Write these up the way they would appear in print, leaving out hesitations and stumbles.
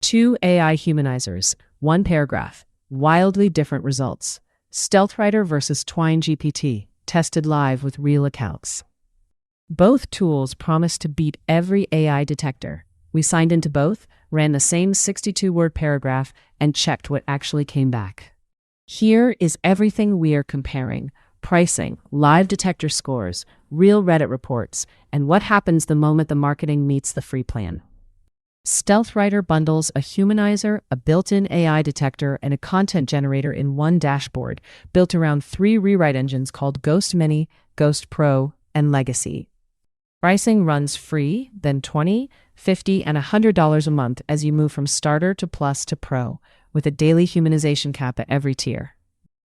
Two AI humanizers, one paragraph, wildly different results. StealthWriter versus TwainGPT, tested live with real accounts. Both tools promise to beat every AI detector. We signed into both, ran the same 62-word paragraph, and checked what actually came back. Here is everything we are comparing: pricing, live detector scores, real Reddit reports, and what happens the moment the marketing meets the free plan. StealthWriter bundles a humanizer, a built-in AI detector, and a content generator in one dashboard, built around three rewrite engines called Ghost Mini, Ghost Pro, and Legacy. Pricing runs free, then $20, $50, and $100 a month as you move from Starter to Plus to Pro, with a daily humanization cap at every tier.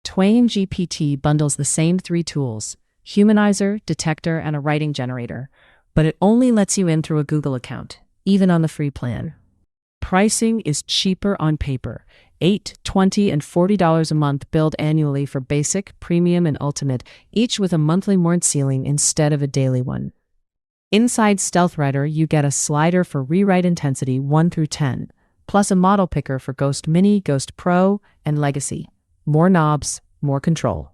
TwainGPT bundles the same three tools: humanizer, detector, and a writing generator, but it only lets you in through a Google account, even on the free plan. Pricing is cheaper on paper: $8, $20, and $40 a month billed annually for Basic, Premium, and Ultimate, each with a monthly warrant ceiling instead of a daily one. Inside StealthWriter, you get a slider for rewrite intensity 1 through 10, plus a model picker for Ghost Mini, Ghost Pro, and Legacy. More knobs, more control.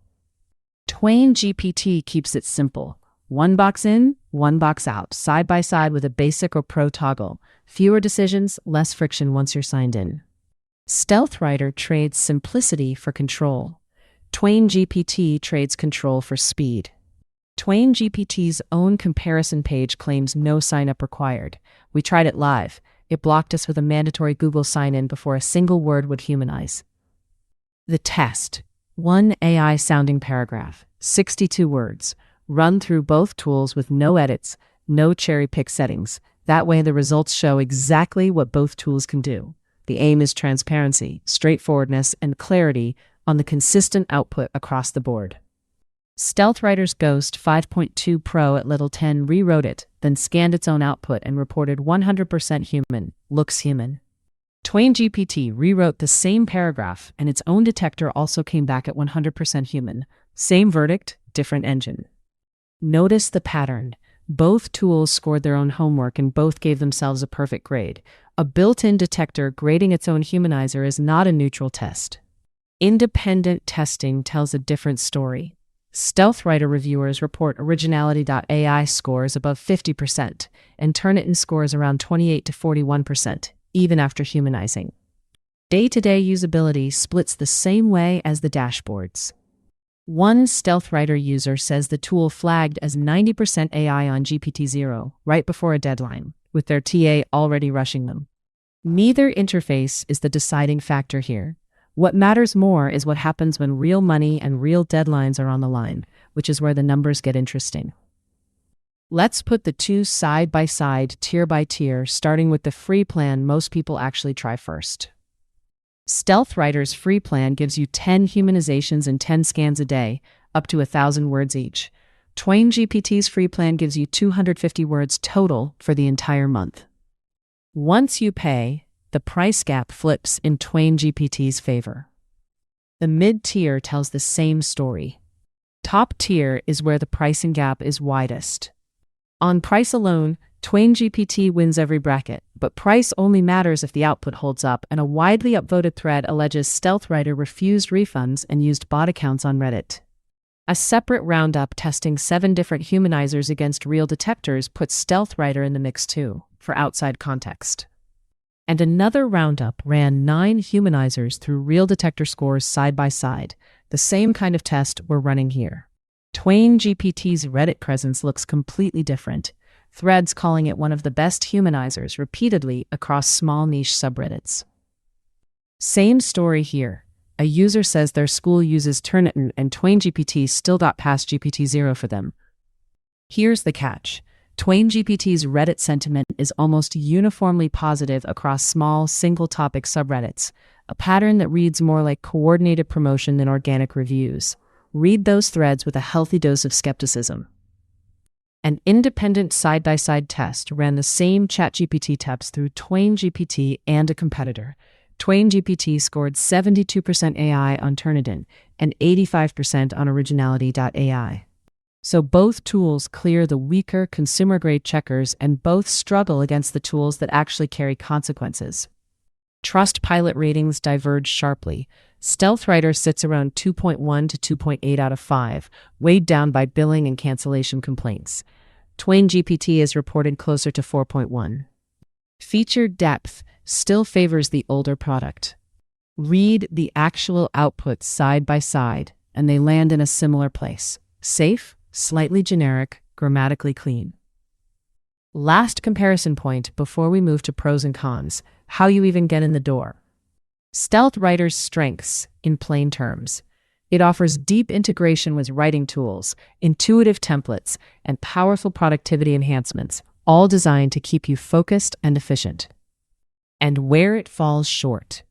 TwainGPT keeps it simple: one box in, one box out, side by side with a Basic or Pro toggle. Fewer decisions, less friction once you're signed in. StealthWriter trades simplicity for control. TwainGPT trades control for speed. TwainGPT's own comparison page claims no sign-up required. We tried it live. It blocked us with a mandatory Google sign-in before a single word would humanize. The test: one AI-sounding paragraph, 62 words, run through both tools with no edits, no cherry-pick settings. That way the results show exactly what both tools can do. The aim is transparency, straightforwardness, and clarity on the consistent output across the board. StealthWriter's Ghost 5.2 Pro at Little 10 rewrote it, then scanned its own output and reported 100% human, looks human. TwainGPT rewrote the same paragraph, and its own detector also came back at 100% human. Same verdict, different engine. Notice the pattern. Both tools scored their own homework and both gave themselves a perfect grade. A built-in detector grading its own humanizer is not a neutral test. Independent testing tells a different story. StealthWriter reviewers report Originality.ai scores above 50%, and Turnitin scores around 28 to 41%, even after humanizing. Day-to-day usability splits the same way as the dashboards. One StealthWriter user says the tool flagged as 90% AI on GPT-0 right before a deadline, with their TA already rushing them. Neither interface is the deciding factor here. What matters more is what happens when real money and real deadlines are on the line, which is where the numbers get interesting. Let's put the two side by side, tier by tier, starting with the free plan most people actually try first. StealthWriter's free plan gives you 10 humanizations and 10 scans a day, up to 1,000 words each. TwainGPT's free plan gives you 250 words total for the entire month. Once you pay, the price gap flips in TwainGPT's favor. The mid-tier tells the same story. Top tier is where the pricing gap is widest. On price alone, TwainGPT wins every bracket, but price only matters if the output holds up, and a widely upvoted thread alleges StealthWriter refused refunds and used bot accounts on Reddit. A separate roundup testing 7 different humanizers against real detectors puts StealthWriter in the mix too, for outside context. And another roundup ran 9 humanizers through real detector scores side by side, the same kind of test we're running here. TwainGPT's Reddit presence looks completely different, threads calling it one of the best humanizers repeatedly across small niche subreddits. Same story here. A user says their school uses Turnitin and TwainGPT still got past GPT-0 for them. Here's the catch. TwainGPT's Reddit sentiment is almost uniformly positive across small, single-topic subreddits, a pattern that reads more like coordinated promotion than organic reviews. Read those threads with a healthy dose of skepticism. An independent side-by-side test ran the same ChatGPT tests through TwainGPT and a competitor. TwainGPT scored 72% AI on Turnitin and 85% on Originality.ai. So both tools clear the weaker consumer-grade checkers and both struggle against the tools that actually carry consequences. Trustpilot ratings diverge sharply. StealthWriter sits around 2.1 to 2.8 out of 5, weighed down by billing and cancellation complaints. TwainGPT is reported closer to 4.1. Feature depth still favors the older product. Read the actual outputs side by side, and they land in a similar place. Safe, slightly generic, grammatically clean. Last comparison point before we move to pros and cons: how you even get in the door. StealthWriter's strengths, in plain terms. It offers deep integration with writing tools, intuitive templates, and powerful productivity enhancements, all designed to keep you focused and efficient. And where it falls short.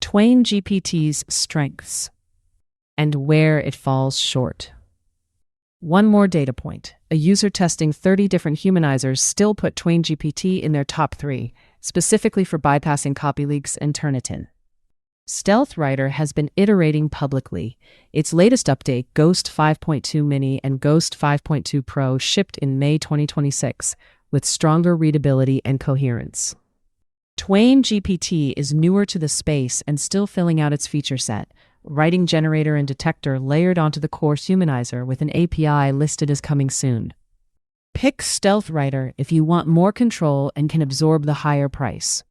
TwainGPT's strengths. And where it falls short. One more data point. A user testing 30 different humanizers still put TwainGPT in their top 3, specifically for bypassing copy leaks and Turnitin. StealthWriter has been iterating publicly. Its latest update, Ghost 5.2 Mini and Ghost 5.2 Pro, shipped in May 2026, with stronger readability and coherence. TwainGPT is newer to the space and still filling out its feature set. Writing generator and detector layered onto the core Humanizer with an API listed as coming soon. Pick StealthWriter if you want more control and can absorb the higher price.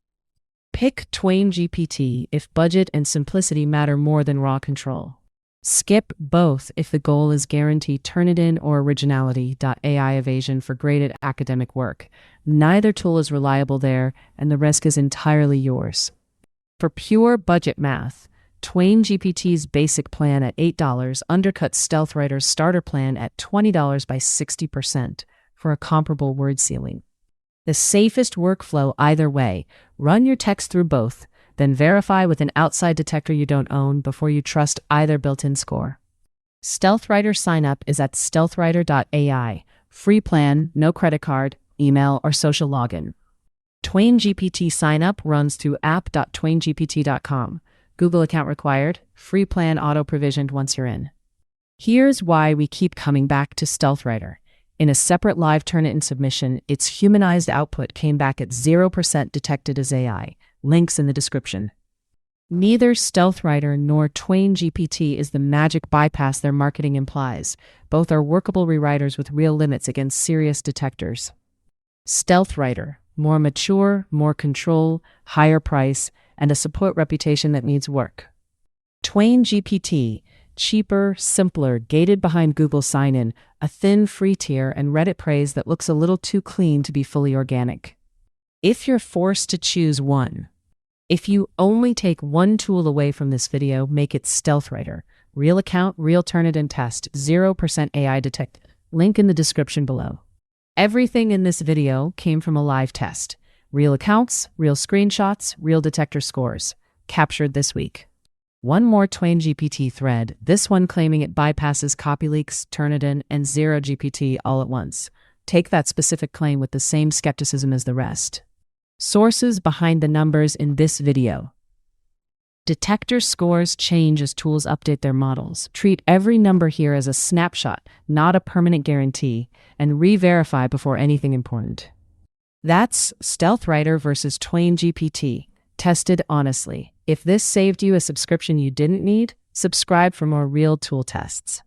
Pick TwainGPT if budget and simplicity matter more than raw control. Skip both if the goal is guaranteed Turnitin or Originality.ai evasion for graded academic work. Neither tool is reliable there, and the risk is entirely yours. For pure budget math, TwainGPT's basic plan at $8 undercuts StealthWriter's starter plan at $20 by 60% for a comparable word ceiling. The safest workflow either way: run your text through both, then verify with an outside detector you don't own before you trust either built-in score. StealthWriter sign-up is at StealthWriter.ai. Free plan, no credit card, email, or social login. TwainGPT sign-up runs through app.twaingpt.com. Google account required, free plan auto-provisioned once you're in. Here's why we keep coming back to StealthWriter. In a separate live Turnitin submission, its humanized output came back at 0% detected as AI. Links in the description. Neither StealthWriter nor TwainGPT is the magic bypass their marketing implies. Both are workable rewriters with real limits against serious detectors. StealthWriter, more mature, more control, higher price, and a support reputation that needs work. TwainGPT, cheaper, simpler, gated behind Google sign-in, a thin free tier, and Reddit praise that looks a little too clean to be fully organic. If you're forced to choose one, if you only take one tool away from this video, make it StealthWriter. Real account, real Turnitin test, 0% AI detect. Link in the description below. Everything in this video came from a live test. Real accounts, real screenshots, real detector scores, captured this week. One more TwainGPT thread, this one claiming it bypasses copy leaks, Turnitin, and ZeroGPT all at once. Take that specific claim with the same skepticism as the rest. Sources behind the numbers in this video. Detector scores change as tools update their models. Treat every number here as a snapshot, not a permanent guarantee, and re-verify before anything important. That's StealthWriter versus TwainGPT, tested honestly. If this saved you a subscription you didn't need, subscribe for more real tool tests.